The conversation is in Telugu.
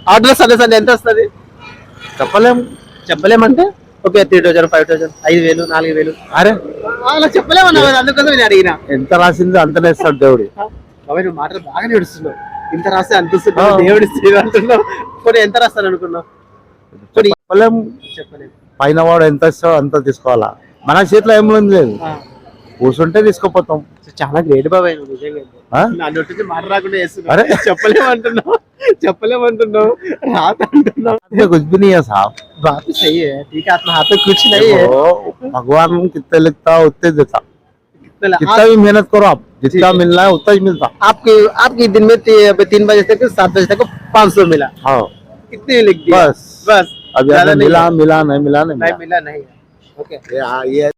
ఆర్డర్ సండే సండే ఎంత వస్తుంది? చెప్పలేం. చెప్పలేమంటే ఓకే 3000 5000 5000 4000 అరే అలా చెప్పలేమన్నా మరి, అందుకోసం నేను అడిగిన. ఎంత రాసిందో అంతనే ఇస్తాడు దేవుడు. బాబాయ్ నువ్వు మాటలు బాగా నేడుస్తున్నావు. ఇంత రాస్తే అంత వస్తుంది, దేవుడి సేవ అంటున్నావు. పోనీ ఎంత రాస్తాను అనుకున్నావు? పోనీ చెప్పలేం. చెప్పలేదు. పైన వాడు ఎంత ఇస్తాడో అంత తీసుకోవాలా, మన చేతిలో ఏం లేదు. కూర్చుంటే తీసుకోపోతాం. చాలా గ్రేట్ బాబాయ్ నువ్వు నిజంగా. ఆ? నా నోటి నుంచి మాట రాకుండా చేస్తున్నావు. అరే చెప్పలేమంటున్నావు, చెప్పలేమంటున్నావు, రాత అంటున్నావు. कुछ भी नहीं है साहब. बात तो सही है, ठीक है, अपना हाथ में कुछ नहीं है. देखो, भगवान कितने लिखता उतने देता. चला, जितना भी मेहनत करो आप, जितना मिलना है उतना ही मिलता. आपकी दिन में 3 बजे तक 7 बजे तक 500 मिला. हाँ इतने लिख दिया बस. बस. अब ज्यादा यार नहीं मिला है. मिला नहीं मिला नहीं नहीं मिला. मिला नहीं है. ओके ये